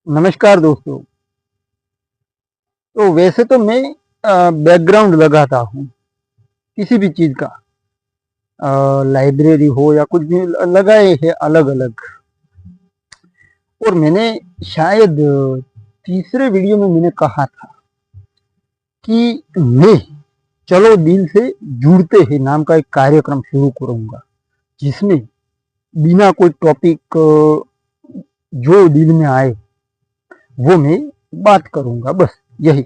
नमस्कार दोस्तों। तो वैसे तो मैं बैकग्राउंड लगाता हूँ किसी भी चीज़ का, लाइब्रेरी हो या कुछ भी लगाए हैं अलग अलग। और मैंने शायद तीसरे वीडियो में मैंने कहा था कि मैं चलो दिल से जुड़ते हैं नाम का एक कार्यक्रम शुरू करूँगा, जिसमें बिना कोई टॉपिक जो दिल में आए वो मैं बात करूँगा, बस यही।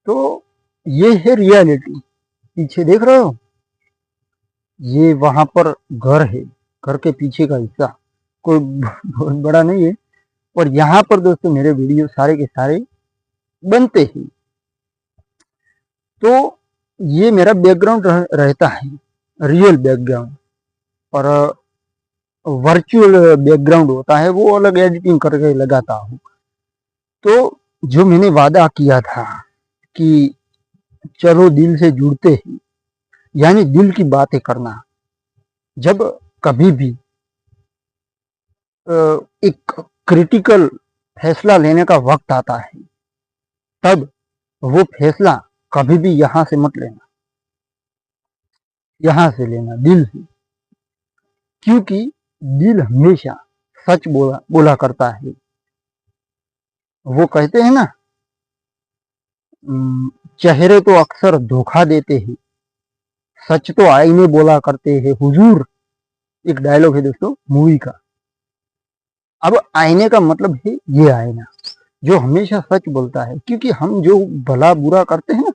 तो ये है रियलिटी। पीछे देख रहे हो, ये वहां पर घर है, घर के पीछे का हिस्सा कोई बहुत बड़ा नहीं है। और यहाँ पर दोस्तों मेरे वीडियो सारे के सारे बनते हैं। तो ये मेरा बैकग्राउंड रहता है, रियल बैकग्राउंड। और वर्चुअल बैकग्राउंड होता है, वो अलग एडिटिंग करके लगाता हूँ। तो जो मैंने वादा किया था कि चलो दिल से जुड़ते हैं, यानी दिल की बातें करना, जब कभी भी एक क्रिटिकल फैसला लेने का वक्त आता है, तब वो फैसला कभी भी यहां से मत लेना, यहां से लेना दिल से। क्योंकि दिल हमेशा सच बोला करता है। वो कहते हैं ना, चेहरे तो अक्सर धोखा देते हैं, सच तो आईने बोला करते हैं हुजूर। एक डायलॉग है दोस्तों मूवी का। अब आईने का मतलब है ये आईना जो हमेशा सच बोलता है, क्योंकि हम जो भला बुरा करते हैं ना,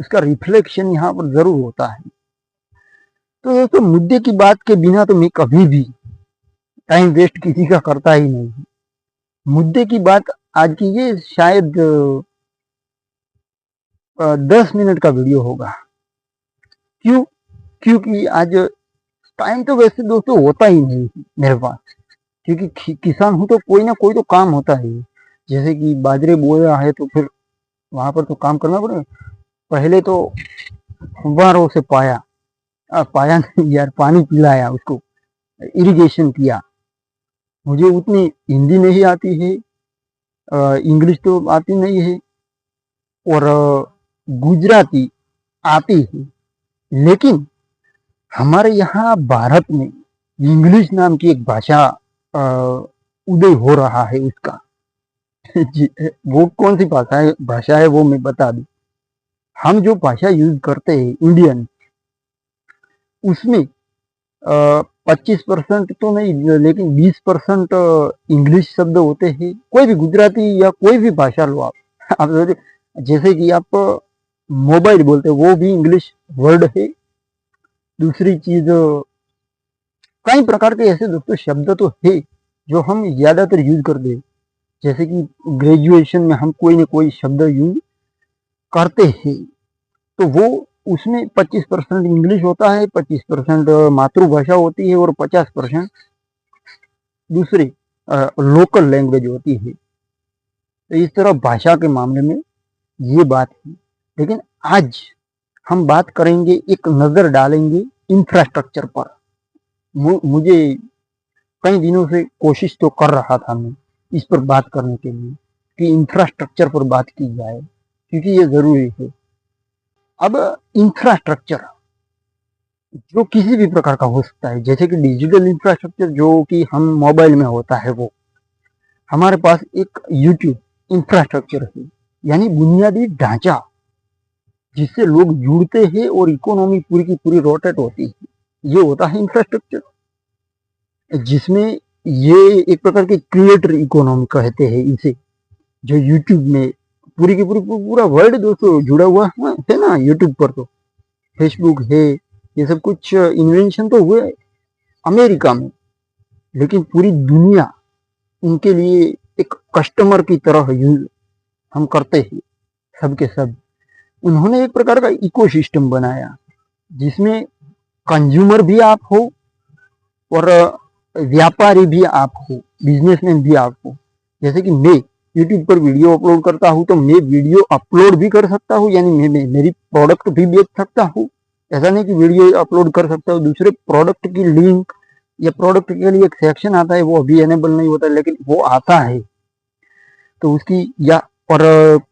उसका रिफ्लेक्शन यहाँ पर जरूर होता है। तो दोस्तों मुद्दे की बात के बिना तो मैं कभी भी टाइम वेस्ट किसी का करता ही नहीं। मुद्दे की बात आज की ये शायद 10 मिनट का वीडियो होगा। क्यों? क्योंकि आज टाइम तो वैसे दोस्तों होता ही नहीं मेरे पास, क्योंकि किसान हूं तो कोई ना कोई तो काम होता है। जैसे कि बाजरे बोया है तो फिर वहां पर तो काम करना पड़ेगा। पहले तो फुब्बारों से पाया नहीं यार, पानी पिलाया उसको, इरिगेशन किया। मुझे उतनी हिंदी नहीं आती है, इंग्लिश तो आती नहीं है, और गुजराती आती है। लेकिन हमारे यहाँ भारत में इंग्लिश नाम की एक भाषा उदय हो रहा है उसका। वो कौन सी भाषा है वो मैं बता दूं। हम जो भाषा यूज करते हैं इंडियन, उसमें 25% तो नहीं लेकिन 20% इंग्लिश शब्द होते हैं। कोई भी गुजराती या कोई भी भाषा लो आप जैसे कि आप मोबाइल बोलते हो, वो भी इंग्लिश वर्ड है। दूसरी चीज, कई प्रकार के ऐसे दोस्तों शब्द तो है जो हम ज्यादातर यूज करते हैं। जैसे कि ग्रेजुएशन में हम कोई न कोई शब्द यूज करते हैं, तो वो उसमें 25% इंग्लिश होता है, 25% मातृभाषा होती है और 50% दूसरी लोकल लैंग्वेज होती है। तो इस तरह भाषा के मामले में ये बात है। लेकिन आज हम बात करेंगे, एक नजर डालेंगे इंफ्रास्ट्रक्चर पर। मुझे कई दिनों से कोशिश तो कर रहा था मैं इस पर बात करने के लिए कि इंफ्रास्ट्रक्चर पर बात की जाए, क्योंकि ये जरूरी है। अब इंफ्रास्ट्रक्चर जो किसी भी प्रकार का हो सकता है, जैसे कि डिजिटल इंफ्रास्ट्रक्चर जो कि हम मोबाइल में होता है, वो हमारे पास एक यूट्यूब इंफ्रास्ट्रक्चर है, यानी बुनियादी ढांचा जिससे लोग जुड़ते हैं और इकोनॉमी पूरी की पूरी रोटेट होती है, ये होता है इंफ्रास्ट्रक्चर। जिसमें ये एक प्रकार की क्रिएटर इकोनॉमी कहते हैं इसे, जो यूट्यूब में पूरी की पूरी पूरा वर्ल्ड दोस्तों जुड़ा हुआ है ना यूट्यूब पर। तो फेसबुक है, ये सब कुछ इन्वेंशन तो हुए अमेरिका में, लेकिन पूरी दुनिया उनके लिए एक कस्टमर की तरह यूज हम करते हैं सबके सब। उन्होंने एक प्रकार का इकोसिस्टम बनाया जिसमें कंज्यूमर भी आप हो और व्यापारी भी आप हो, बिजनेसमैन भी आप हो। जैसे कि मैं यूट्यूब पर वीडियो अपलोड करता हूँ, तो मैं वीडियो अपलोड भी कर सकता हूँ, यानी मैं मेरी प्रोडक्ट भी बेच सकता हूँ, ऐसा नहीं कि वीडियो अपलोड कर सकते हो, दूसरे प्रोडक्ट की लिंक या प्रोडक्ट के लिए एक सेक्शन आता है, वो अभी एनेबल नहीं होता, लेकिन वो आता है। तो उसकी या और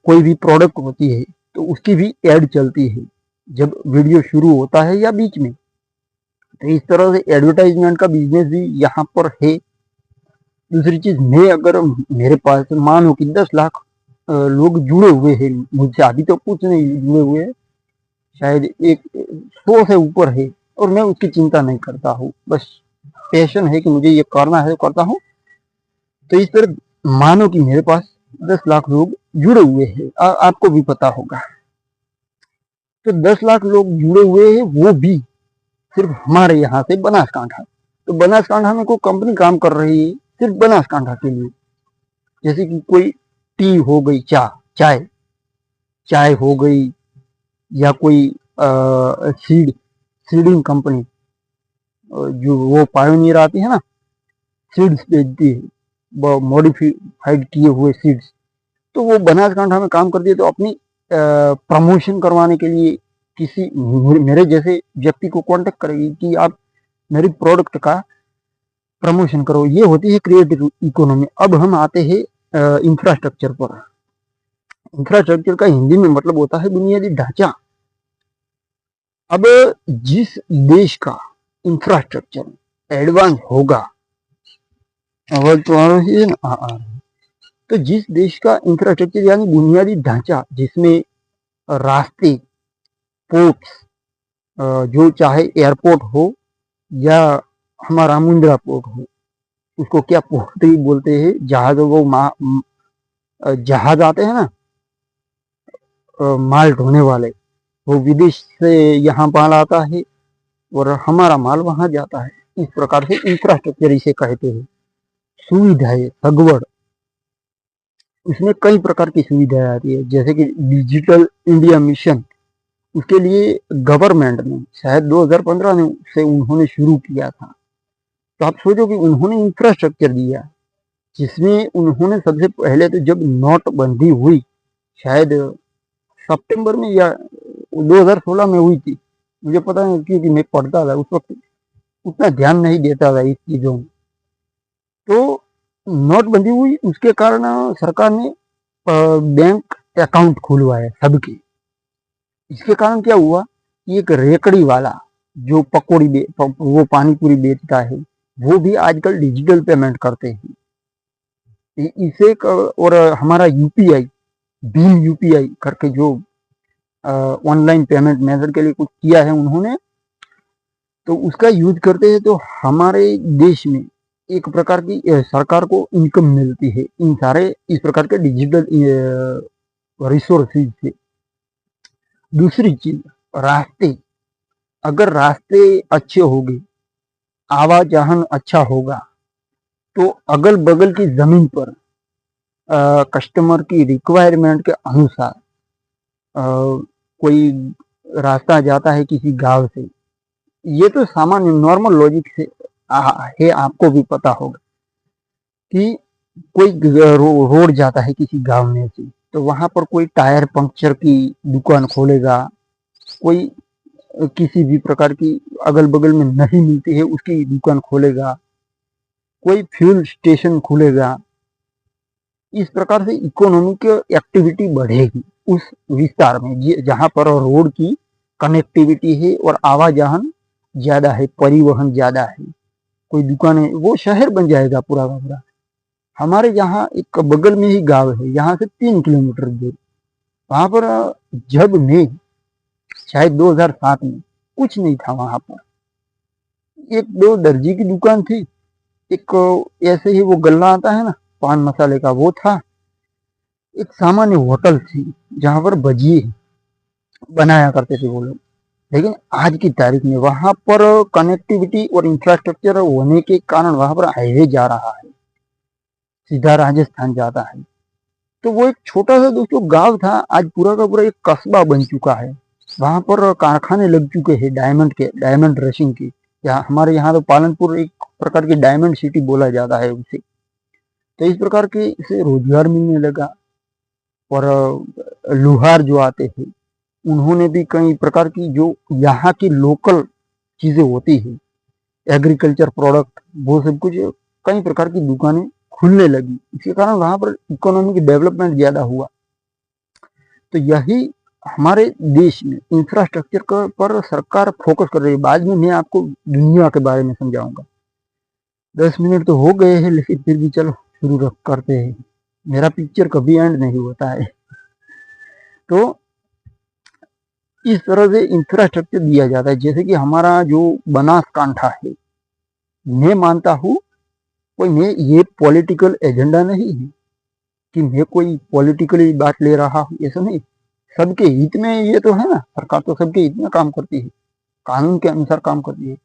कोई भी प्रोडक्ट होती है तो उसकी भी ऐड चलती है जब वीडियो शुरू होता है या बीच में। तो इस तरह से एडवर्टाइजमेंट का बिजनेस भी यहाँ पर है। दूसरी चीज, मैं अगर मेरे पास मानो कि 10 लाख लोग जुड़े हुए हैं मुझसे, अभी तो कुछ नहीं जुड़े हुए हैं, शायद 100 से ऊपर है, और मैं उसकी चिंता नहीं करता हूँ, बस पैशन है कि मुझे ये करना है, करता हूँ। तो इस तरह मानो कि मेरे पास 10 लाख लोग जुड़े हुए हैं, आपको भी पता होगा। तो 10 लाख लोग जुड़े हुए हैं, वो भी सिर्फ हमारे यहाँ से बनासकांठा। तो बनासकांठा में कोई कंपनी काम कर रही है सिर्फ बनासकांठा के लिए, जैसे कि कोई टी हो गई, चाय चाय हो गई, या कोई सीडिंग कंपनी, जो वो पायोनियर आती है ना, सीड्स बेचती है, मॉडिफाइड किए हुए सीड्स, तो वो बनासकांठा में काम करती है। तो अपनी प्रमोशन करवाने के लिए किसी मेरे जैसे व्यक्ति को कांटेक्ट करेगी कि आप मेरी प्रोडक्ट का प्रमोशन करो। ये होती है क्रिएटिव इकोनॉमी। अब हम आते हैं इंफ्रास्ट्रक्चर पर। इंफ्रास्ट्रक्चर का हिंदी में मतलब होता है बुनियादी ढांचा। अब जिस देश का इंफ्रास्ट्रक्चर एडवांस होगा, आवाज तो आ रही है ना, तो जिस देश का इंफ्रास्ट्रक्चर यानी बुनियादी ढांचा, जिसमें रास्ते, पोर्ट्स, जो चाहे एयरपोर्ट हो या हमारा मुंद्रा पोर्ट हो, उसको क्या पोर्ट ही बोलते हैं, जहाज, वो जहाज आते हैं ना माल ढोने वाले, वो विदेश से यहाँ माल आता है और हमारा माल वहां जाता है। इस प्रकार से इंफ्रास्ट्रक्चर इसे कहते हैं। सुविधाएं, सगवड़, उसमें कई प्रकार की सुविधाएं आती है, जैसे कि डिजिटल इंडिया मिशन। उसके लिए गवर्नमेंट ने शायद 2015 में से उन्होंने शुरू किया था। तो आप सोचो कि उन्होंने इंफ्रास्ट्रक्चर दिया, जिसमें उन्होंने सबसे पहले तो जब नोटबंदी हुई, शायद सितंबर में या 2016 में हुई थी, मुझे पता नहीं क्योंकि मैं पढ़ता था उस वक्त, उतना ध्यान नहीं देता था इस चीजों में। तो नोटबंदी हुई, उसके कारण सरकार ने बैंक अकाउंट खुलवाए सबके। इसके कारण क्या हुआ कि एक रेकड़ी वाला जो वो पानी पूरी बेचता है, वो भी आजकल डिजिटल पेमेंट करते हैं। इसे और हमारा यूपीआई, भीम यूपीआई करके जो ऑनलाइन पेमेंट मेथड के लिए कुछ किया है उन्होंने, तो उसका यूज करते हैं। तो हमारे देश में एक प्रकार की सरकार को इनकम मिलती है इन सारे इस प्रकार के डिजिटल रिसोर्सेज से। दूसरी चीज, रास्ते, अगर रास्ते अच्छे होंगे, आवाजाहन अच्छा होगा, तो अगल बगल की जमीन पर कस्टमर की रिक्वायरमेंट के अनुसार कोई रास्ता जाता है किसी गांव से, ये तो सामान्य नॉर्मल लॉजिक से है, आपको भी पता होगा कि कोई रोड जाता है किसी गांव में से, तो वहां पर कोई टायर पंक्चर की दुकान खोलेगा, कोई किसी भी प्रकार की अगल बगल में नहीं मिलती है उसकी दुकान खोलेगा, कोई फ्यूल स्टेशन खुलेगा। इस प्रकार से इकोनॉमिक एक्टिविटी बढ़ेगी उस विस्तार में जहां पर रोड की कनेक्टिविटी है और आवाजाहन ज्यादा है, परिवहन ज्यादा है, कोई दुकानें, वो शहर बन जाएगा पूरा का पूरा। हमारे यहाँ एक बगल में ही गांव है, यहाँ से 3 किलोमीटर दूर, वहां पर जब मैं शायद 2007 में, कुछ नहीं था वहां पर, 1-2 दर्जी की दुकान थी, एक ऐसे ही वो गल्ला आता है ना पान मसाले का, वो था, एक सामान्य होटल थी जहां पर भजिए बनाया करते थे वो लोग। लेकिन आज की तारीख में वहां पर कनेक्टिविटी और इंफ्रास्ट्रक्चर होने के कारण वहां पर हाईवे जा रहा है, सीधा राजस्थान जाता है। तो वो एक छोटा सा दोस्तों गांव था, आज पूरा का पूरा एक कस्बा बन चुका है। वहां पर कारखाने लग चुके हैं डायमंड के, डायमंड रशिंग के। यहाँ हमारे यहाँ तो पालनपुर एक प्रकार की डायमंड सिटी बोला जाता है उसे। तो इस प्रकार के इसे रोजगार मिलने लगा। और लोहार जो आते थे, उन्होंने भी कई प्रकार की जो यहाँ की लोकल चीजें होती है, एग्रीकल्चर प्रोडक्ट, वो सब कुछ कई प्रकार की दुकानें खुलने लगी। इसके कारण वहां पर इकोनॉमिक डेवलपमेंट ज्यादा हुआ। तो यही हमारे देश में इंफ्रास्ट्रक्चर पर सरकार फोकस कर रही है। बाद में मैं आपको दुनिया के बारे में समझाऊंगा। 10 मिनट तो हो गए हैं, लेकिन फिर भी चलो शुरू करते हैं। मेरा पिक्चर कभी एंड नहीं होता है। तो इस तरह से इंफ्रास्ट्रक्चर दिया जाता है। जैसे कि हमारा जो बनासकांठा है, मैं मानता हूँ कोई मैं ये पॉलिटिकल एजेंडा नहीं है कि मैं कोई पॉलिटिकली बात ले रहा हूँ, ऐसा नहीं। सबके हित में ये तो है ना, सरकार तो सबके हित में काम करती है, कानून के अनुसार काम करती है।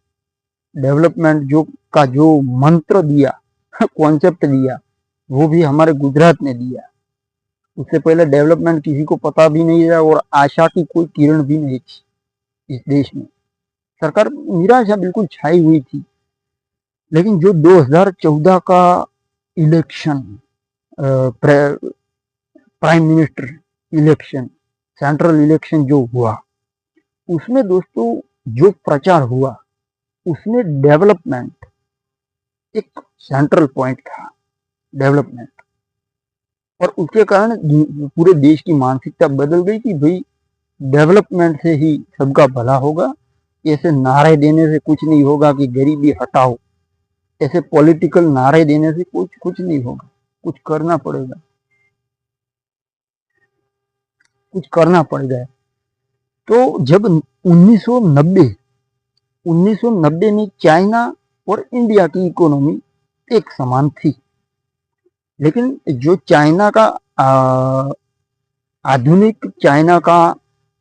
डेवलपमेंट जो मंत्र दिया, कॉन्सेप्ट दिया, वो भी हमारे गुजरात ने दिया। उससे पहले डेवलपमेंट किसी को पता भी नहीं था और आशा की कोई किरण भी नहीं थी इस देश में। सरकार निराशा बिल्कुल छाई हुई थी। लेकिन जो 2014 का election, prime minister election, central election जो हुआ, उसमें दोस्तों जो प्रचार हुआ, उसमें डेवलपमेंट एक सेंट्रल पॉइंट था, डेवलपमेंट। और उसके कारण पूरे देश की मानसिकता बदल गई कि भाई डेवलपमेंट से ही सबका भला होगा। ऐसे नारे देने से कुछ नहीं होगा कि गरीबी हटाओ, ऐसे पॉलिटिकल नारे देने से कुछ नहीं होगा। कुछ करना पड़ेगा, कुछ करना पड़ेगा। तो जब 1990 में चाइना और इंडिया की इकोनॉमी एक समान थी। लेकिन जो चाइना का आधुनिक चाइना का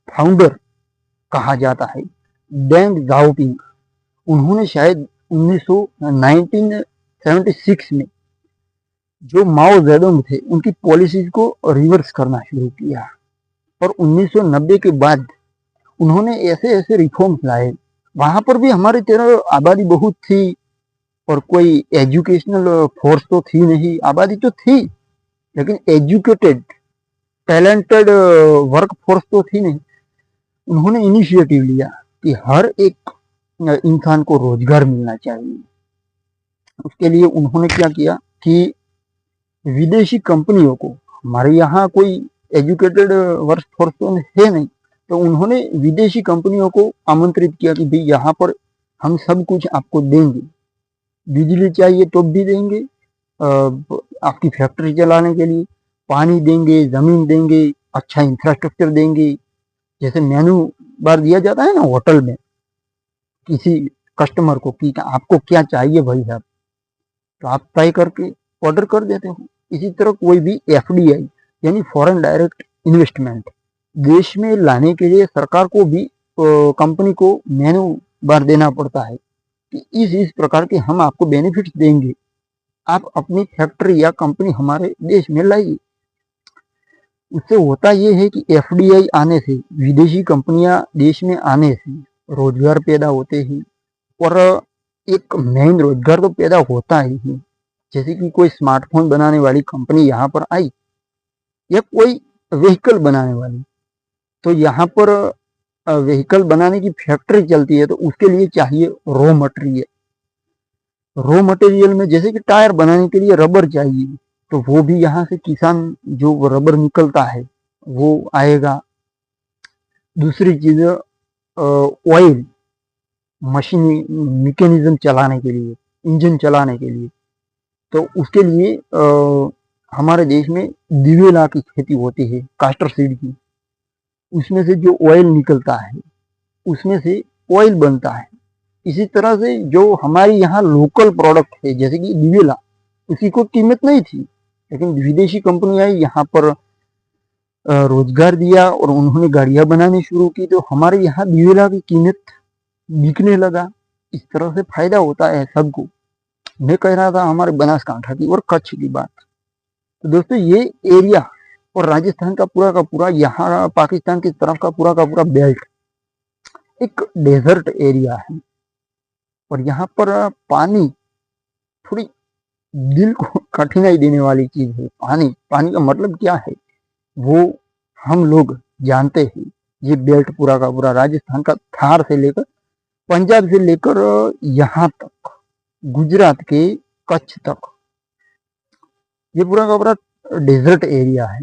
फाउंडर कहा जाता है, डेंग जाओपिंग, उन्होंने शायद 1976 में जो माओ जेडोंग थे, उनकी पॉलिसीज को रिवर्स करना शुरू किया। और 1990 के बाद उन्होंने ऐसे ऐसे रिफॉर्म्स लाए। वहां पर भी हमारी तरह आबादी बहुत थी और कोई एजुकेशनल फोर्स तो थी नहीं। आबादी तो थी, लेकिन एजुकेटेड टैलेंटेड वर्क फोर्स तो थी नहीं। उन्होंने इनिशिएटिव लिया कि हर एक इंसान को रोजगार मिलना चाहिए। उसके लिए उन्होंने क्या किया कि विदेशी कंपनियों को, हमारे यहाँ कोई एजुकेटेड वर्क फोर्स तो है नहीं, तो उन्होंने विदेशी कंपनियों को आमंत्रित किया कि भाई यहाँ पर हम सब कुछ आपको देंगे, बिजली चाहिए तो भी देंगे, आपकी फैक्ट्री चलाने के लिए पानी देंगे, जमीन देंगे, अच्छा इंफ्रास्ट्रक्चर देंगे। जैसे मेनू बार दिया जाता है ना होटल में किसी कस्टमर को कि आपको क्या चाहिए भाई साहब, तो आप तय करके ऑर्डर कर देते हो। इसी तरह कोई भी एफडीआई यानी फॉरेन डायरेक्ट इन्वेस्टमेंट देश में लाने के लिए सरकार को भी कंपनी को मेनू बार देना पड़ता है कि इस प्रकार के हम आपको बेनिफिट्स देंगे, आप अपनी फैक्ट्री या कंपनी हमारे देश में लाइए। उससे होता ये है कि एफडीआई आने से, विदेशी कंपनियां देश में आने से रोजगार पैदा होते हैं। और एक मेन रोजगार तो पैदा होता ही है। जैसे कि कोई स्मार्टफोन बनाने वाली कंपनी यहाँ पर आई या कोई व्हीकल बनाने वाली, तो यहाँ पर व्हीकल बनाने की फैक्ट्री चलती है, तो उसके लिए चाहिए रॉ मटेरियल। रॉ मटेरियल में जैसे कि टायर बनाने के लिए रबर चाहिए, तो वो भी यहाँ से किसान जो रबर निकलता है वो आएगा। दूसरी चीज ऑयल, मशीन मैकेनिज्म चलाने के लिए, इंजन चलाने के लिए, तो उसके लिए हमारे देश में दिवेला की खेती होती है, कास्टर सीड की। उसमें से जो ऑयल निकलता है उसमें से ऑयल बनता है। इसी तरह से जो हमारी यहाँ लोकल प्रोडक्ट है जैसे कि दिवेला, उसकी कोई कीमत नहीं थी, लेकिन विदेशी कंपनी आई यहाँ पर रोजगार दिया और उन्होंने गाड़ियां बनानी शुरू की, तो हमारे यहाँ दिवेला की कीमत बिकने लगा। इस तरह से फायदा होता है सबको। मैं कह रहा था हमारे बनासकांठा की और कच्छ की बात। तो दोस्तों ये एरिया और राजस्थान का पूरा यहाँ पाकिस्तान की तरफ का पूरा बेल्ट एक डेजर्ट एरिया है। और यहाँ पर पानी थोड़ी दिल को कठिनाई देने वाली चीज है। पानी का मतलब क्या है वो हम लोग जानते हैं। ये बेल्ट पूरा का पूरा राजस्थान का थार से लेकर पंजाब से लेकर यहाँ तक गुजरात के कच्छ तक ये पूरा का पूरा डेजर्ट एरिया है।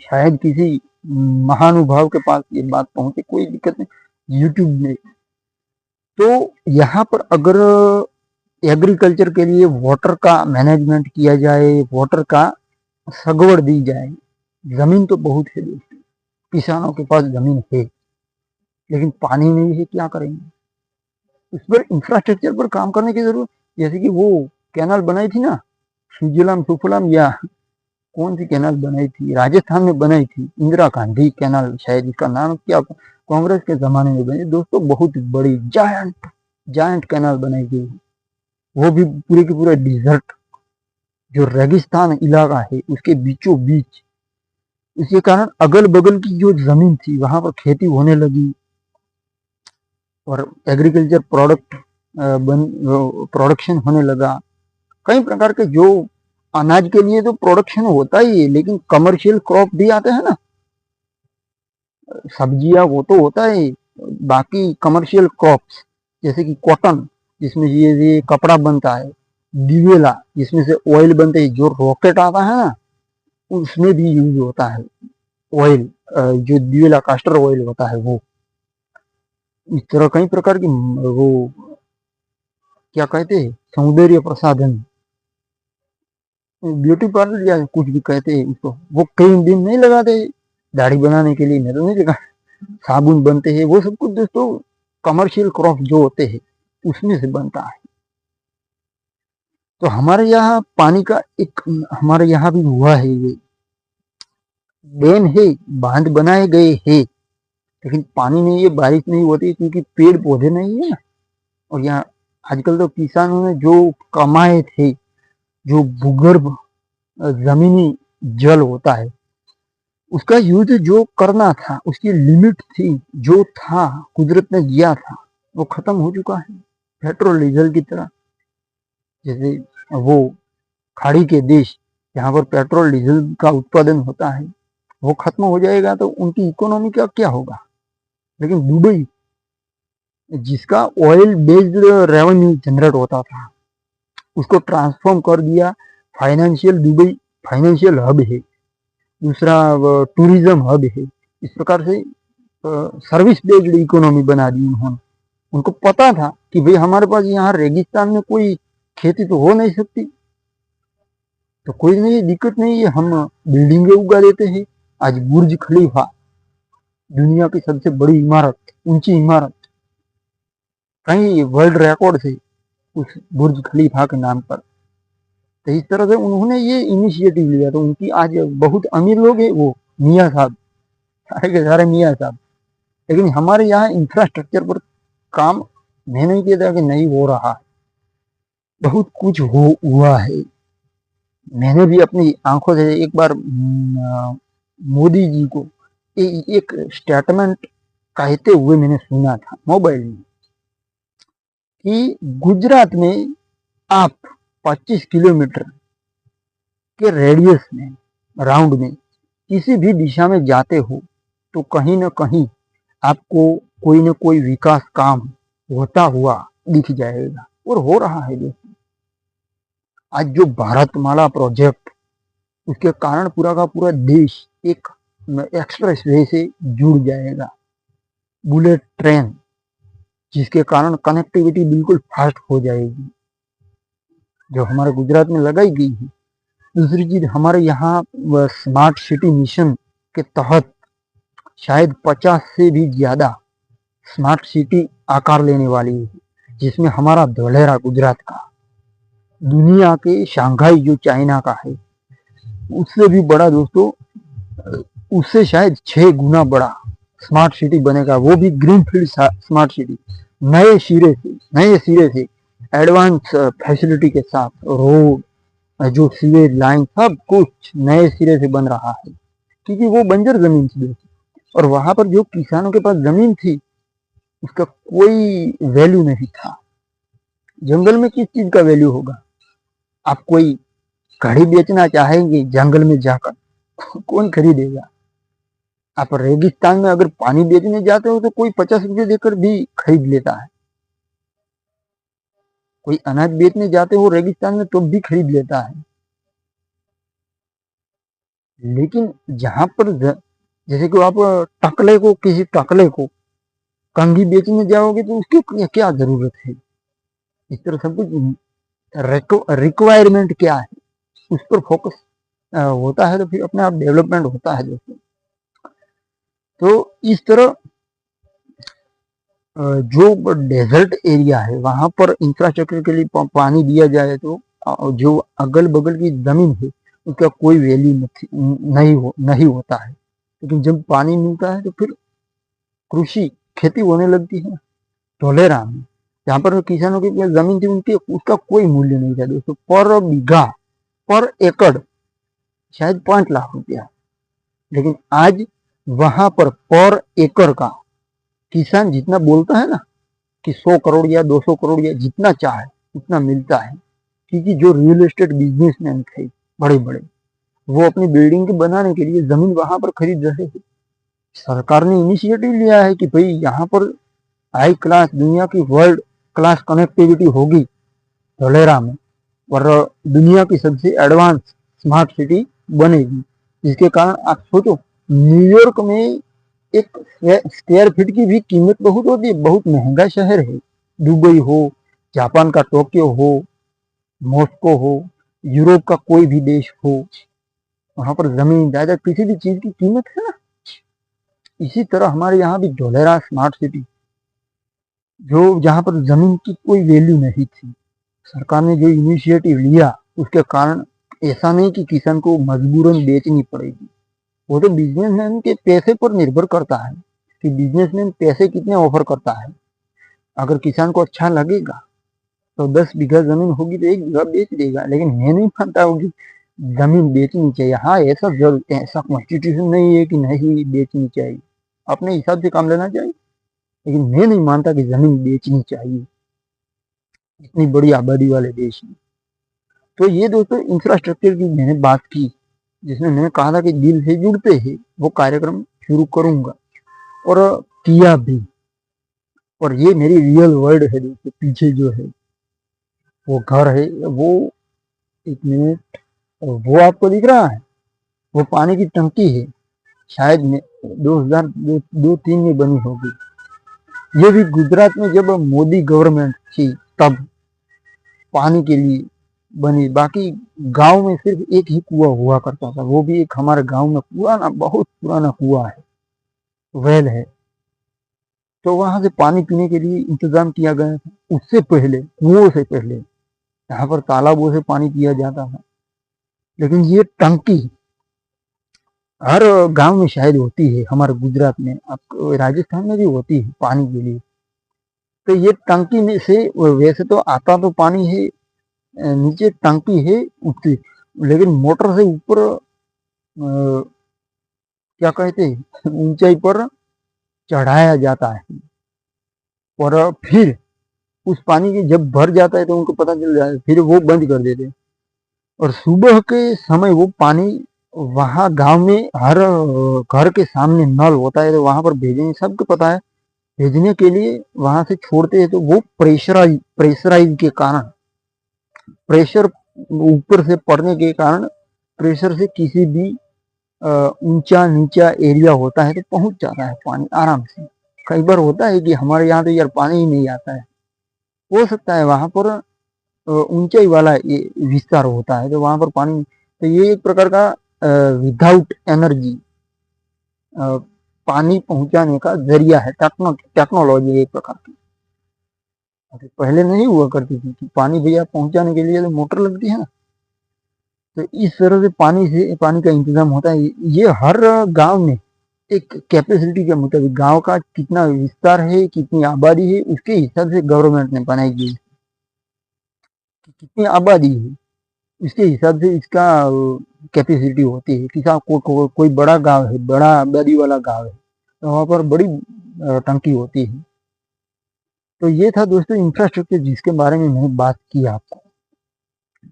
शायद किसी महानुभाव के पास ये बात पहुंचे, कोई दिक्कत नहीं, यूट्यूब में। तो यहाँ पर अगर एग्रीकल्चर के लिए वाटर का मैनेजमेंट किया जाए, वाटर का सगवड़ दी जाए, जमीन तो बहुत है दोस्तों, किसानों के पास जमीन है, लेकिन पानी नहीं है, क्या करेंगे? उस पर इंफ्रास्ट्रक्चर पर काम करने की जरूरत। जैसे कि वो कैनाल बनाई थी ना, सुजलाम सुफलाम, या कौन सी कैनाल बनाई थी, राजस्थान में बनाई थी, इंदिरा गांधी कैनाल शायद इसका नाम, क्या कांग्रेस के जमाने में बनी दोस्तों, बहुत बड़ी जायंट कैनाल बनाई गई, वो भी पूरे के पूरे डिजर्ट जो रेगिस्तान इलाका है उसके बीचों बीच। इसके कारण अगल बगल की जो जमीन थी वहां पर खेती होने लगी और एग्रीकल्चर प्रोडक्शन होने लगा। कई प्रकार के जो अनाज के लिए तो प्रोडक्शन होता ही है, लेकिन कमर्शियल क्रॉप भी आते हैं ना, सब्जियां वो तो होता है, बाकी कमर्शियल क्रॉप्स जैसे कि कॉटन जिसमें ये कपड़ा बनता है, दिवेला जिसमें से ऑयल बनते हैं, जो रॉकेट आता है ना उसमें भी यूज होता है ऑयल, जो दिवेला कास्टर ऑयल होता है वो। इस तरह कई प्रकार की वो क्या कहते हैं सौंदर्य प्रसाधन, ब्यूटी पार्लर या कुछ भी कहते हैं उसको, वो क्रीम बीम नहीं लगाते दाढ़ी बनाने के लिए, मैं तो नहीं लगा, साबुन बनते हैं, वो सब कुछ दोस्तों कमर्शियल क्रॉप जो होते हैं उसमें से बनता है। तो हमारे यहाँ पानी का एक, हमारे यहाँ भी हुआ है, ये डैम है, बांध बनाए गए हैं, लेकिन पानी नहीं है, बारिश नहीं होती क्योंकि पेड़ पौधे नहीं है। और यहाँ आजकल तो किसानों ने जो कमाए थे, जो भूगर्भ जमीनी जल होता है उसका यूज जो करना था, उसकी लिमिट थी, जो था कुदरत ने दिया था वो खत्म हो चुका है। पेट्रोल डीजल की तरह, जैसे वो खाड़ी के देश जहाँ पर पेट्रोल डीजल का उत्पादन होता है वो खत्म हो जाएगा तो उनकी इकोनॉमी का क्या होगा। लेकिन दुबई जिसका ऑयल बेस्ड रेवेन्यू जनरेट होता था उसको ट्रांसफॉर्म कर दिया, फाइनेंशियल, दुबई फाइनेंशियल हब है, दूसरा टूरिज्म हब है। इस प्रकार से सर्विस बेस्ड इकोनॉमी बना दी उन्होंने। उनको पता था कि भाई हमारे पास यहाँ रेगिस्तान में कोई खेती तो हो नहीं सकती, तो कोई नहीं, दिक्कत नहीं है, हम बिल्डिंगें उगा देते हैं। आज बुर्ज खलीफा दुनिया की सबसे बड़ी इमारत, ऊंची इमारत, कहीं वर्ल्ड रिकॉर्ड है उस बुर्ज खलीफा के नाम पर। तो इस तरह से उन्होंने ये इनिशिएटिव लिया, तो उनकी आज बहुत अमीर लोग हैं वो मियाँ साहब, सारे के सारे मियाँ साहब। लेकिन हमारे यहाँ इंफ्रास्ट्रक्चर पर काम मैं नहीं कहता कि नहीं हो रहा, बहुत कुछ हुआ है। मैंने भी अपनी आंखों से एक बार मोदी जी को एक स्टेटमेंट कहते हुए मैंने सुना था मोबाइल में कि गुजरात में आप 25 किलोमीटर के रेडियस में, राउंड में किसी भी दिशा में जाते हो तो कहीं ना कहीं आपको कोई ना कोई विकास काम होता हुआ दिख जाएगा, और हो रहा है दोस्तों। आज जो भारतमाला प्रोजेक्ट, उसके कारण पूरा का पूरा देश एक एक्सप्रेस वे से जुड़ जाएगा, बुलेट ट्रेन, जिसके कारण कनेक्टिविटी बिल्कुल फास्ट हो जाएगी, जो हमारे गुजरात में लगाई गई है। दूसरी चीज, हमारे यहाँ स्मार्ट सिटी मिशन के तहत शायद 50 से भी ज्यादा स्मार्ट सिटी आकार लेने वाली है, जिसमें हमारा धोलेरा गुजरात का दुनिया के शंघाई जो चाइना का है उससे भी बड़ा दोस्तों, उससे शायद 6 गुना बड़ा स्मार्ट सिटी बनेगा, वो भी ग्रीनफील्ड स्मार्ट सिटी, नए सिरे से एडवांस फैसिलिटी के साथ, रोड, जो सीवेज लाइन, सब कुछ नए सिरे से बन रहा है, क्योंकि वो बंजर जमीन थी और वहां पर जो किसानों के पास जमीन थी उसका कोई वैल्यू नहीं था। जंगल में किस चीज का वैल्यू होगा? आप कोई घड़ी बेचना चाहेंगे जंगल में जाकर, कौन खरीदेगा? आप रेगिस्तान में अगर पानी बेचने जाते हो तो कोई 50 रुपये देकर भी खरीद लेता है, कोई अनाज बेचने जाते हो रेगिस्तान में तो भी खरीद लेता है। लेकिन जहां पर जैसे कि आप टकले को, किसी टकले को कंघी बेचने जाओगे तो उसकी क्या जरूरत है। इस तरह सब कुछ रिक्वायरमेंट क्या है उस पर फोकस होता है तो फिर अपने आप डेवलपमेंट होता है दोस्तों। तो इस तरह जो डेजर्ट एरिया है वहां पर इंफ्रास्ट्रक्चर के लिए पानी दिया जाए तो जो अगल बगल की जमीन है उसका कोई वैल्यू नहीं होता है। लेकिन जब पानी मिलता है तो फिर कृषि खेती होने लगती है। धोलेरा में जहाँ पर किसानों की जमीन थी उनकी उसका कोई मूल्य नहीं था दोस्तों। पर बीघा, पर एकड़ शायद 5 लाख रुपया, लेकिन आज वहां पर एकड़ का किसान जितना बोलता है ना कि 100 करोड़ या 200 करोड़ या जितना चाहे उतना मिलता है, क्योंकि जो रियल एस्टेट बिजनेसमैन थे बड़े बड़े वो अपनी बिल्डिंग बनाने के लिए जमीन वहां पर खरीद रहे थे। सरकार ने इनिशिएटिव लिया है कि भाई यहाँ पर हाई क्लास दुनिया की वर्ल्ड क्लास कनेक्टिविटी होगी धोलेरा में और दुनिया की सबसे एडवांस स्मार्ट सिटी बनेगी। जिसके कारण आप सोचो न्यूयॉर्क में एक स्क्वायर फीट की भी कीमत बहुत होती है, बहुत महंगा शहर है। दुबई हो, जापान का टोक्यो हो, मॉस्को हो, यूरोप का कोई भी देश हो, वहां पर जमीन जायदाद किसी भी चीज की कीमत है ना। इसी तरह हमारे यहाँ भी धोलेरा स्मार्ट सिटी जो जहाँ पर जमीन की कोई वैल्यू नहीं थी, सरकार ने जो इनिशिएटिव लिया उसके कारण ऐसा नहीं कि किसान को मजबूरन बेचनी पड़ेगी। वो तो बिजनेसमैन के पैसे पर निर्भर करता है कि बिजनेसमैन पैसे कितने ऑफर करता है। अगर किसान को अच्छा लगेगा तो 10 बीघा जमीन होगी तो 1 बीघा बेच देगा। लेकिन मैं नहीं मानता हूँ कि जमीन बेचनी चाहिए। हाँ ऐसा जरूर, ऐसा कॉन्स्टिट्यूशन नहीं है कि नहीं बेचनी चाहिए, अपने हिसाब से काम लेना चाहिए। लेकिन मैं नहीं मानता कि जमीन बेचनी चाहिए इतनी बड़ी आबादी वाले देश में। तो ये दोस्तों इंफ्रास्ट्रक्चर की मैंने बात की, जिसमें मैंने कहा था कि दिल से जुड़ते हैं वो कार्यक्रम शुरू करूंगा और किया भी। और ये मेरी रियल वर्ल्ड है दोस्तों। पीछे जो है वो घर है, वो 1 मिनट, वो आपको दिख रहा है वो पानी की टंकी है, शायद 2002-3 में बनी होगी। ये भी गुजरात में जब मोदी गवर्नमेंट थी तब पानी के लिए बनी। बाकी गांव में सिर्फ एक ही कुआं हुआ करता था, वो भी एक हमारे गांव में पुराना, बहुत पुराना कुआं है, वेल है। तो वहां से पानी पीने के लिए इंतजाम किया गया था। उससे पहले, कुओं से पहले यहाँ पर तालाबों से पानी पिया जाता था। लेकिन ये टंकी हर गांव में शायद होती है, हमारे गुजरात में, आपको राजस्थान में भी होती है पानी के लिए। तो ये टंकी में से वैसे तो आता तो पानी है, नीचे टंकी है उसकी, लेकिन मोटर से ऊपर क्या कहते हैं ऊंचाई पर चढ़ाया जाता है। और फिर उस पानी की जब भर जाता है तो उनको पता चल जाता है, फिर वो बंद कर देते हैं। और सुबह के समय वो पानी वहां गांव में हर घर के सामने नल होता है तो वहां पर भेजने, सबको पता है भेजने के लिए वहां से छोड़ते हैं। तो वो प्रेशराइज के कारण, प्रेशर ऊपर से पड़ने के कारण, प्रेशर से किसी भी ऊंचा नीचा एरिया होता है तो पहुंच जाता है पानी आराम से। कई बार होता है कि हमारे यहाँ तो यार पानी ही नहीं आता है, हो सकता है वहां पर ऊंचाई वाला विस्तार होता है तो वहां पर पानी। तो ये एक प्रकार का विदाउट एनर्जी पानी पहुंचाने का जरिया है, टेक्नोलॉजी एक प्रकार की। पहले नहीं हुआ करती थी कि पानी भैया पहुंचाने के लिए तो मोटर लगती है ना। तो इस तरह से पानी का इंतजाम होता है। ये हर गांव में एक कैपेसिटी के मुताबिक, गांव का कितना विस्तार है, कितनी आबादी है, उसके हिसाब से गवर्नमेंट ने बनाई गई। कितनी आबादी है उसके हिसाब से इसका कैपेसिटी होती है। किसी कोई बड़ा गांव है, बड़ा आबादी वाला गांव है तो वहां पर बड़ी टंकी होती है। तो ये था दोस्तों इंफ्रास्ट्रक्चर जिसके बारे में मैंने बात की आपको,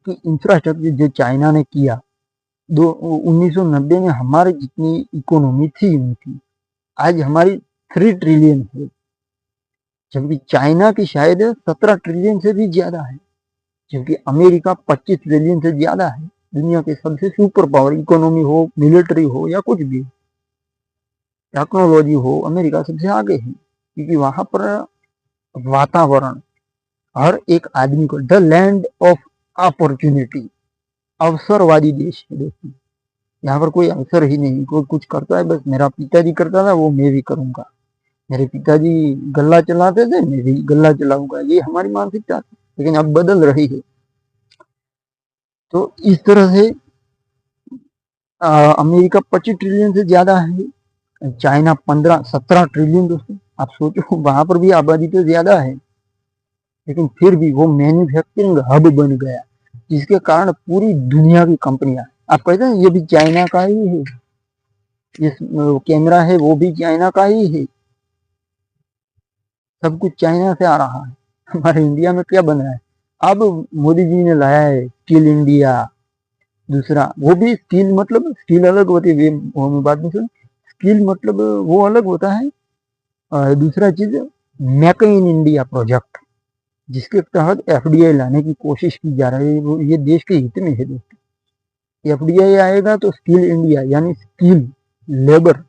कि इंफ्रास्ट्रक्चर जो चाइना ने किया 1990 में हमारे जितनी इकोनॉमी थी उनकी, आज हमारी 3 ट्रिलियन है, जबकि चाइना की शायद 17 ट्रिलियन से भी ज्यादा है, जबकि अमेरिका 25 ट्रिलियन से ज्यादा है। दुनिया के सबसे सुपर पावर, इकोनॉमी हो, मिलिट्री हो या कुछ भी टेक्नोलॉजी हो, अमेरिका सबसे आगे है, क्योंकि वहां पर वातावरण हर एक आदमी को, द लैंड ऑफ अपॉर्चुनिटी, अवसरवादी देश है दोस्तों। यहाँ पर कोई अवसर ही नहीं, कोई कुछ करता है बस मेरा पिताजी करता था वो मैं भी करूंगा, मेरे पिताजी गल्ला चलाते थे मैं भी गल्ला चलाऊंगा, ये हमारी मानसिकता थी, लेकिन अब बदल रही है। तो इस तरह से अमेरिका 25 ट्रिलियन से ज्यादा है, चाइना 15-17 ट्रिलियन दोस्तों। आप सोचो वहां पर भी आबादी तो ज्यादा है, लेकिन फिर भी वो मैन्युफैक्चरिंग हब बन गया, जिसके कारण पूरी दुनिया की कंपनियां, आप कहते हैं ये भी चाइना का ही है, ये कैमरा है वो भी चाइना का ही है, सब कुछ चाइना से आ रहा है। हमारे इंडिया में क्या बन रहा है? अब मोदी जी ने लाया है स्किल इंडिया, दूसरा वो भी स्किल, मतलब स्किल अलग होती है, वो बात नहीं सुन, स्किल मतलब वो अलग होता है। दूसरा चीज मेक इन इंडिया प्रोजेक्ट, जिसके तहत एफडीआई लाने की कोशिश की जा रही है, वो ये देश के हित में है दोस्तों। एफडीआई आएगा तो स्किल इंडिया यानी स्किल लेबर,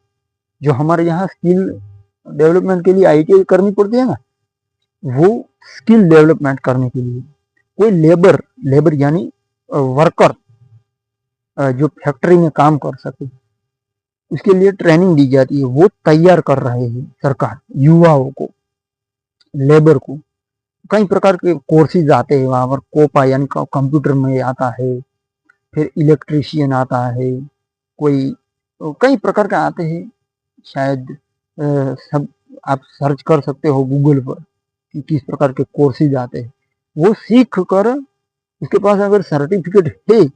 जो हमारे यहाँ स्किल डेवलपमेंट के लिए आईटीआई करनी पड़ती है ना, वो स्किल डेवलपमेंट करने के लिए कोई लेबर, लेबर यानी वर्कर जो फैक्ट्री में काम कर सके, उसके लिए ट्रेनिंग दी जाती है, वो तैयार कर रहे हैं सरकार युवाओं को, लेबर को। कई प्रकार के कोर्सेज आते हैं वहां पर, कोपा यानी कंप्यूटर में आता है, फिर इलेक्ट्रीशियन आता है, कोई कई प्रकार के आते हैं, शायद सब आप सर्च कर सकते हो गूगल पर कि किस प्रकार के कोर्सेज आते हैं। वो सीख कर उसके पास अगर सर्टिफिकेट है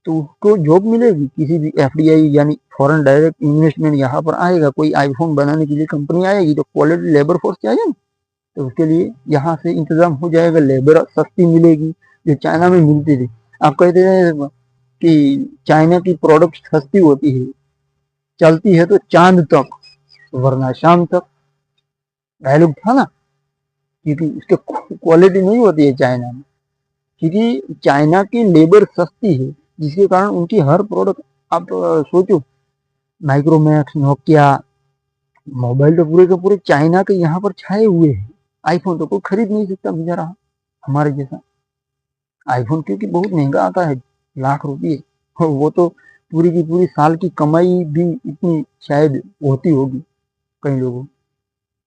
तो उसको जॉब मिलेगी किसी भी एफडीआई यानी फॉरेन डायरेक्ट इन्वेस्टमेंट यहाँ पर आएगा, कोई आईफोन बनाने के लिए कंपनी आएगी तो क्वालिटी लेबर फोर्स चाहिए ना, तो उसके लिए यहाँ से इंतजाम हो जाएगा, लेबर सस्ती मिलेगी जो चाइना में मिलती थी। आप कहते हैं कि चाइना की प्रोडक्ट सस्ती होती है, चलती है तो चांद तक वरना शाम तक, डायलॉग था ना, क्योंकि उसके क्वालिटी नहीं होती है चाइना में, क्योंकि चाइना की लेबर सस्ती है, जिसके कारण उनकी हर प्रोडक्ट, आप सोचो माइक्रोमैक्स, नोकिया, मोबाइल तो पूरे के पूरे चाइना के यहाँ पर छाए हुए हैं। आईफोन तो कोई खरीद नहीं सकता बेचारा हमारे जैसा, आईफोन क्योंकि बहुत महंगा आता है, लाख रुपये, वो तो पूरी की पूरी साल की कमाई भी इतनी शायद होती होगी कई लोगों।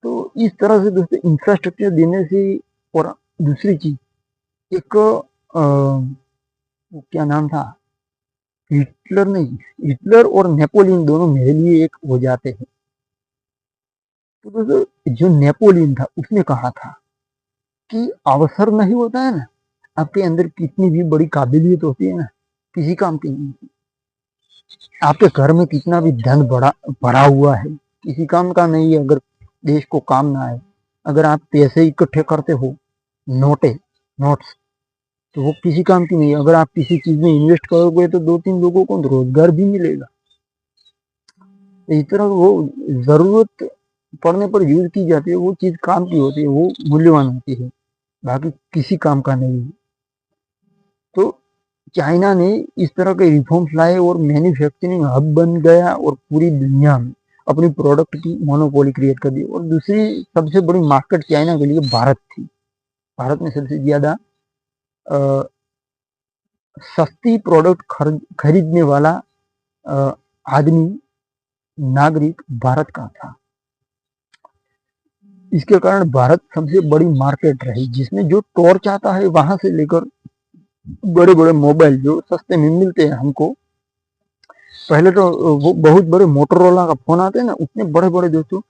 तो इस तरह से दोस्तों इंफ्रास्ट्रक्चर देने से, और दूसरी चीज एक क्या नाम था, हिटलर नहीं, हिटलर और नेपोलियन दोनों मेरे लिए एक हो जाते हैं। तो दोस्तों जो नेपोलियन था उसने कहा था कि अवसर नहीं होता है ना, आपके अंदर कितनी भी बड़ी काबिलियत होती है ना, किसी काम की नहीं होती, आपके घर में कितना भी धन बड़ा भरा हुआ है, किसी काम का नहीं है अगर देश को काम ना आए। अगर आप पैसे इकट्ठे करते हो, नोटे, नोट्स, तो वो किसी काम की नहीं है। अगर आप किसी चीज में इन्वेस्ट करोगे तो 2-3 लोगों को रोजगार भी मिलेगा। इस तरह वो जरूरत पड़ने पर यूज की जाती है, वो चीज काम की होती है, वो मूल्यवान होती है, बाकी किसी काम का नहीं है। तो चाइना ने इस तरह के रिफॉर्म्स लाए और मैन्युफैक्चरिंग हब बन गया और पूरी दुनिया में अपनी प्रोडक्ट की मोनोपोली क्रिएट कर दी। और दूसरी सबसे बड़ी मार्केट चाइना के लिए भारत थी। भारत में सबसे ज्यादा सस्ती प्रोडक्ट खरीदने वाला आदमी, नागरिक भारत का था। इसके कारण भारत सबसे बड़ी मार्केट रही, जिसमें जो टॉर्च आता है वहां से लेकर बड़े बड़े मोबाइल जो सस्ते में मिलते हैं हमको। पहले तो वो बहुत बड़े मोटरोला का फोन आते हैं ना, उतने बड़े बड़े दोस्तों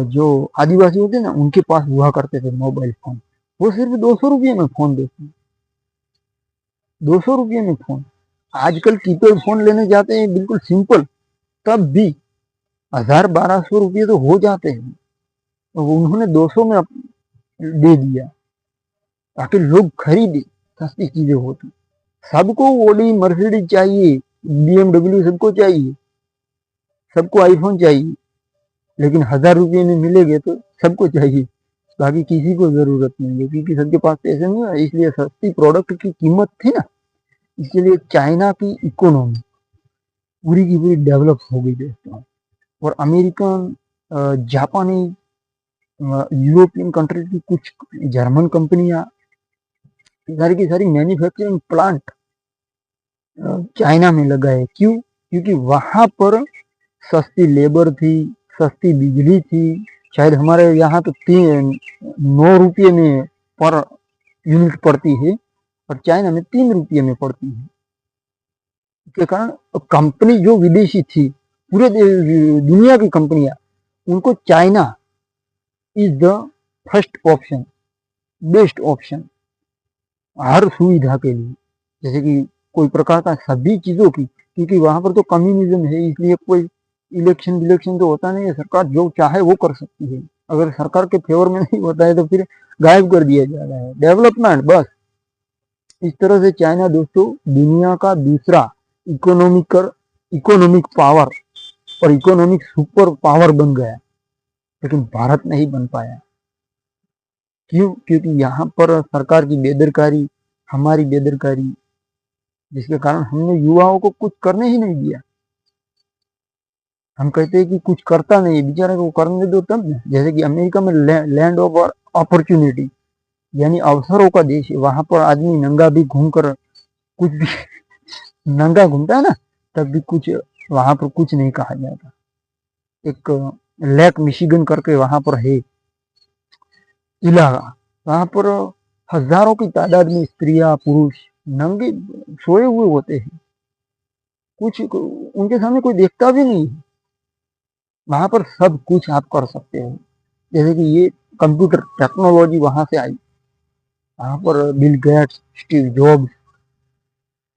जो आदिवासी होते हैं ना उनके पास हुआ करते थे मोबाइल फोन। वो सिर्फ 200 रुपये में फोन देते हैं, 200 रुपये में फोन। आजकल कीपैड फोन लेने जाते हैं बिल्कुल सिंपल, तब भी 1000-1200 रुपये तो हो जाते हैं। तो उन्होंने 200 में दे दिया ताकि लोग खरीदे, सस्ती चीजें होती। सबको ओडी मर्सिडीज चाहिए, BMW सबको चाहिए, सबको आईफोन चाहिए, लेकिन 1000 रुपये में मिलेंगे तो सबको चाहिए, बाकी किसी को जरूरत नहीं है, क्योंकि सबके पास पैसे नहीं है। इसलिए सस्ती प्रोडक्ट की कीमत थी ना, इसलिए चाइना की इकोनॉमी पूरी की पूरी डेवलप हो गई दोस्तों। और अमेरिकन, जापानी, यूरोपियन कंट्री की कुछ जर्मन कंपनियां, सारी की सारी मैन्युफैक्चरिंग प्लांट चाइना में लगाए। क्यों? क्योंकि वहां पर सस्ती लेबर थी, सस्ती बिजली थी। शायद हमारे यहाँ तो 9 रुपये में पर यूनिट पड़ती है, और चाइना में 3 रुपये में पड़ती है। इसके कारण कंपनी जो विदेशी थी, पूरे दुनिया की कंपनियां, उनको China is the first option, best option हर सुविधा के लिए। जैसे कि कोई प्रकार का सभी चीजों की, क्योंकि वहां पर तो कम्युनिज्म है, इसलिए कोई इलेक्शन विलेक्शन तो होता नहीं है, सरकार जो चाहे वो कर सकती है। अगर सरकार के फेवर में नहीं होता है तो फिर गायब कर दिया जा रहा है। डेवलपमेंट बस। इस तरह से चाइना दोस्तों दुनिया का दूसरा इकोनॉमिक पावर और इकोनॉमिक सुपर पावर बन गया, लेकिन भारत नहीं बन पाया। क्यों? क्योंकि यहाँ पर सरकार की बेदरकारी, हमारी बेदरकारी, जिसके कारण हमने युवाओं को कुछ करने ही नहीं दिया। हम कहते हैं कि कुछ करता नहीं, बेचारे को करने दो तब ना। जैसे कि अमेरिका में लैंड ऑफ अपॉर्चुनिटी, यानी अवसरों का देश है। वहां पर आदमी नंगा भी घूमकर कुछ भी नंगा घूमता है ना, तब भी कुछ वहां पर कुछ नहीं कहा जाता। एक लेक मिशिगन करके वहां पर है इलाका, वहां पर हजारों की तादाद में स्त्रियां पुरुष नंगे सोए हुए होते हैं, कुछ उनके सामने कोई देखता भी नहीं है। वहां पर सब कुछ आप कर सकते हो। जैसे कि ये कंप्यूटर टेक्नोलॉजी वहां से आई, वहां पर बिल गेट्स, स्टीव जॉब्स,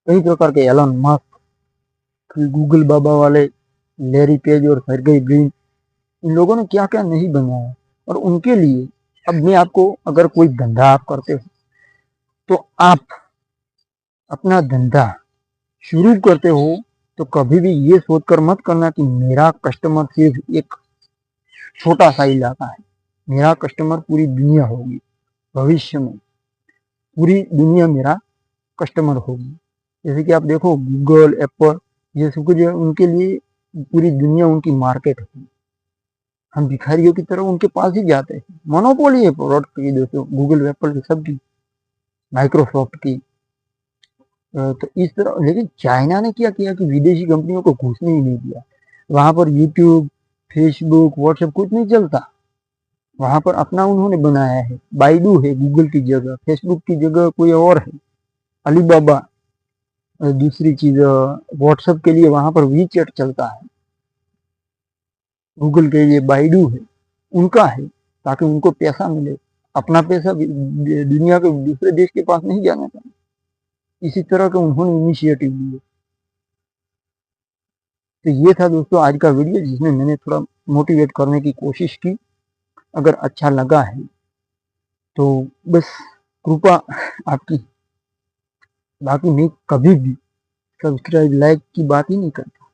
कई प्रकार के एलन मस्क, गूगल बाबा वाले लैरी पेज और सर्गेई ब्रिन, इन लोगों ने क्या क्या नहीं बनाया। और उनके लिए अब मैं आपको, अगर कोई धंधा आप करते हो तो आप अपना धंधा शुरू करते हो तो कभी भी ये सोचकर मत करना कि मेरा कस्टमर सिर्फ एक छोटा सा इलाका है, मेरा कस्टमर पूरी दुनिया होगी। भविष्य में पूरी दुनिया मेरा कस्टमर होगी। जैसे कि आप देखो गूगल, एप्पल, ये सब कुछ उनके लिए पूरी दुनिया उनकी मार्केट है। हम भिखारियों की तरह उनके पास ही जाते हैं। मोनोपोली है प्रोडक्ट की दोस्तों, गूगल, एप्पल की, सबकी, माइक्रोसॉफ्ट की। तो इस तरह, लेकिन चाइना ने क्या किया कि विदेशी कंपनियों को घुसने ही नहीं दिया। वहां पर यूट्यूब, फेसबुक, व्हाट्सएप कुछ नहीं चलता। वहां पर अपना उन्होंने बनाया है, बाइडू है गूगल की जगह, फेसबुक की जगह कोई और है, अलीबाबा। दूसरी चीज, व्हाट्सएप के लिए वहां पर वी चैट चलता है, गूगल के लिए बाइडू है, उनका है, ताकि उनको पैसा मिले। अपना पैसा दुनिया के दूसरे देश के पास नहीं जाना चाहिए। इसी तरह के उन्होंने इनिशिएटिव लिए। तो ये था दोस्तों आज का वीडियो, जिसमें मैंने थोड़ा मोटिवेट करने की कोशिश की। अगर अच्छा लगा है तो बस कृपा आपकी। बाकी मैं कभी भी सब्सक्राइब, लाइक की बात ही नहीं करता।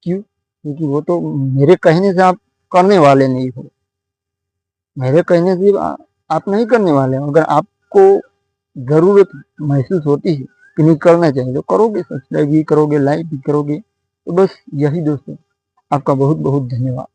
क्यों? क्योंकि वो तो मेरे कहने से आप करने वाले नहीं हो, मेरे कहने से आप नहीं करने वाले हो। अगर आपको जरूरत महसूस होती है कि नहीं करना चाहिए, तो करोगे, सब्सक्राइब भी करोगे, लाइक भी करोगे। तो बस यही दोस्तों, आपका बहुत बहुत धन्यवाद।